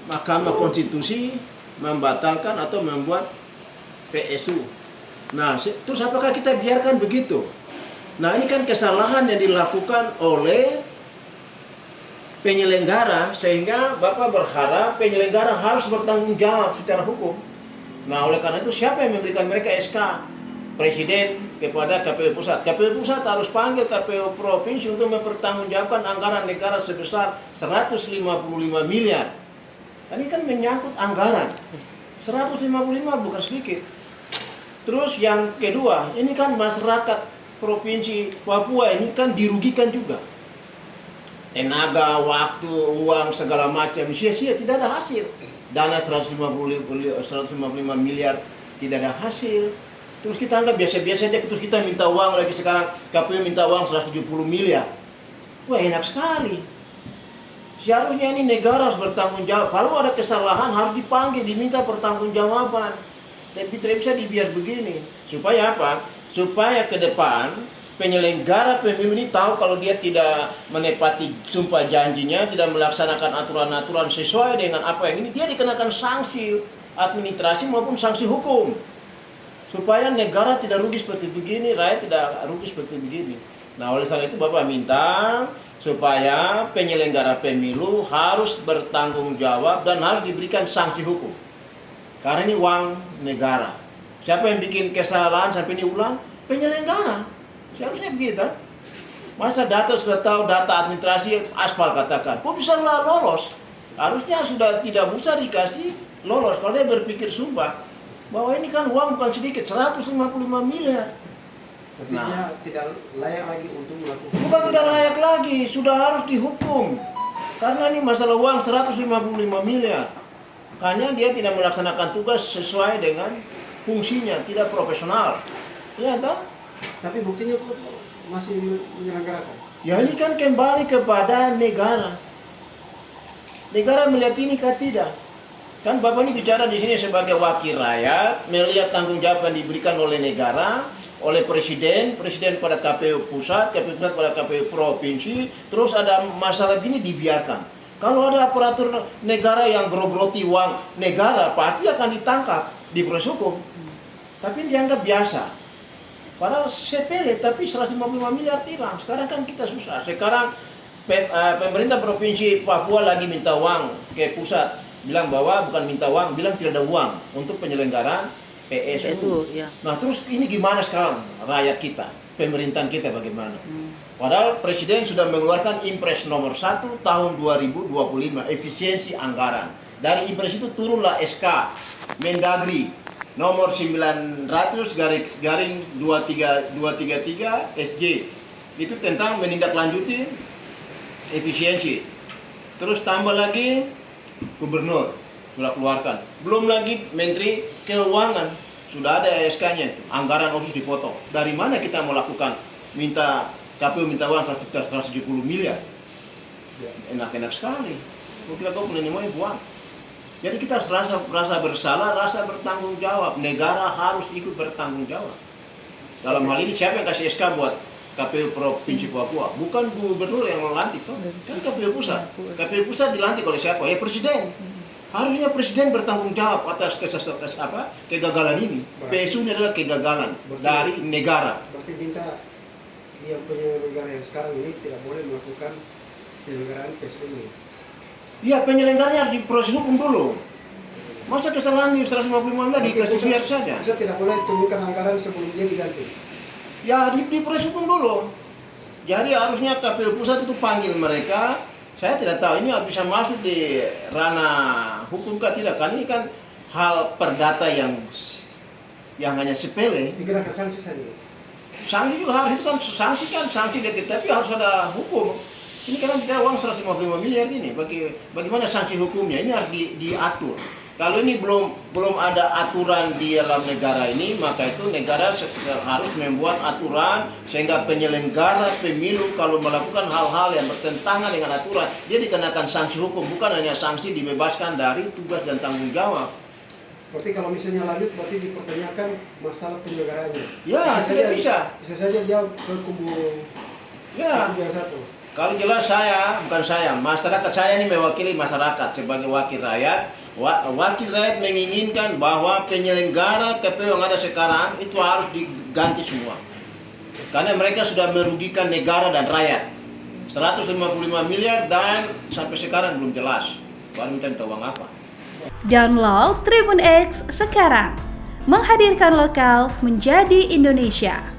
Mahkamah Konstitusi membatalkan atau membuat PSU. Nah, terus apakah kita biarkan begitu? Nah, ini kan kesalahan yang dilakukan oleh penyelenggara, sehingga Bapak berharap penyelenggara harus bertanggung jawab secara hukum. Nah, oleh karena itu siapa yang memberikan mereka SK? Presiden kepada KPU Pusat. KPU Pusat harus panggil KPU Provinsi untuk mempertanggungjawabkan anggaran negara sebesar 155 miliar. Ini kan menyangkut anggaran. 155 bukan sedikit. Terus yang kedua, ini kan masyarakat Provinsi Papua ini kan dirugikan juga. Tenaga, waktu, uang, segala macam sia-sia, tidak ada hasil. Dana 155 miliar tidak ada hasil. Terus kita anggap biasa-biasa aja, terus kita minta uang lagi sekarang, KPU minta uang 170 miliar. Wah, enak sekali. Seharusnya ini negara harus bertanggung jawab. Kalau ada kesalahan harus dipanggil, diminta pertanggungjawaban. Tapi tidak bisa dibiar begini. Supaya apa? Supaya ke depan penyelenggara pemilu ini tahu kalau dia tidak menepati sumpah janjinya, tidak melaksanakan aturan-aturan sesuai dengan apa yang ini, dia dikenakan sanksi administrasi maupun sanksi hukum. Supaya negara tidak rugi seperti begini, rakyat tidak rugi seperti begini. Nah, oleh karena itu Bapak minta supaya penyelenggara pemilu harus bertanggung jawab dan harus diberikan sanksi hukum. Karena ini uang negara. Siapa yang bikin kesalahan sampai ini ulang? Penyelenggara. Seharusnya begitu. Masa data sudah tahu, data administrasi aspal katakan, kok bisa lolos? Harusnya sudah tidak bisa dikasih lolos. Kalau dia berpikir sumpah bahwa ini kan uang bukan sedikit, 155 miliar. Artinya tidak layak lagi untuk melakukan. Bukan tidak layak lagi, sudah harus dihukum. Karena ini masalah uang 155 miliar. Karena dia tidak melaksanakan tugas sesuai dengan fungsinya, tidak profesional. Ya toh? Tapi buktinya kok masih menyelenggarakan. Ya ini kan kembali kepada negara. Negara melihat ini kan tidak. Kan Bapak ini bicara di sini sebagai wakil rakyat, melihat tanggung jawab yang diberikan oleh negara, oleh presiden pada KPU Pusat, KPU Pusat pada KPU Provinsi, terus ada masalah gini dibiarkan. Kalau ada aparatur negara yang grogroti uang negara, pasti akan ditangkap di proses hukum. Tapi dianggap biasa. Padahal sepele, tapi 155 miliar hilang. Sekarang kan kita susah. Sekarang pemerintah Provinsi Papua lagi minta uang ke pusat. Bilang bahwa bukan minta uang, bilang tidak ada uang untuk penyelenggaraan PSU. Ya. Nah terus ini gimana sekarang rakyat kita, pemerintahan kita bagaimana? Padahal Presiden sudah mengeluarkan Impres nomor 1 tahun 2025, efisiensi anggaran. Dari Impres itu turunlah SK Mendagri nomor 900 garing 23233 SJ. Itu tentang menindaklanjuti efisiensi. Terus tambah lagi Gubernur sudah keluarkan. Belum lagi Menteri Keuangan sudah ada SK-nya itu. Anggaran khusus dipotong. Dari mana kita mau lakukan KPU minta uang 170 miliar? Enak-enak sekali. Kita kok menerima uang. Jadi kita rasa bersalah, rasa bertanggung jawab. Negara harus ikut bertanggung jawab. Dalam hal ini siapa yang kasih SK buat KPU Provinsi Papua? Bukan gubernur yang melantik, kan KPU Pusat. KPU Pusat dilantik oleh siapa? Ya Presiden. Harusnya Presiden bertanggung jawab atas kegagalan ini. PSU ini adalah kegagalan dari negara. Berarti minta yang penyelenggara yang sekarang ini tidak boleh melakukan penyelenggaraan PSU ini. Ya penyelenggaranya harus diproses hukum dulu. Masa kesalahan di 155 miliar dikasih biar saja? Bisa tidak boleh turunkan anggaran sebelum dia diganti. Ya diproses hukum dulu. Jadi harusnya KPU Pusat itu panggil mereka. Saya tidak tahu ini bisa masuk di ranah hukum kah tidak, kan ini kan hal perdata yang hanya sepele. Dikenakan sanksi saja. Sanksi juga harus, itu kan sanksi dikit, tapi harus ada hukum. Ini karena kita uang 155 miliar ini, bagaimana sanksi hukumnya? Ini harus diatur. Kalau ini belum ada aturan di dalam negara ini, maka itu negara harus membuat aturan sehingga penyelenggara pemilu kalau melakukan hal-hal yang bertentangan dengan aturan, dia dikenakan sanksi hukum, bukan hanya sanksi dibebaskan dari tugas dan tanggung jawab. Berarti kalau misalnya lanjut, berarti dipertanyakan masalah penyelenggaraannya. Ya, tidak bisa. Bisa saja dia ke kubu yang satu. Kalau jelas masyarakat saya ini mewakili masyarakat sebagai wakil rakyat. Wakil rakyat menginginkan bahwa penyelenggara KPU yang ada sekarang itu harus diganti semua. Karena mereka sudah merugikan negara dan rakyat. 155 miliar dan sampai sekarang belum jelas. Baru minta uang apa. Download Tribun X sekarang. Menghadirkan lokal menjadi Indonesia.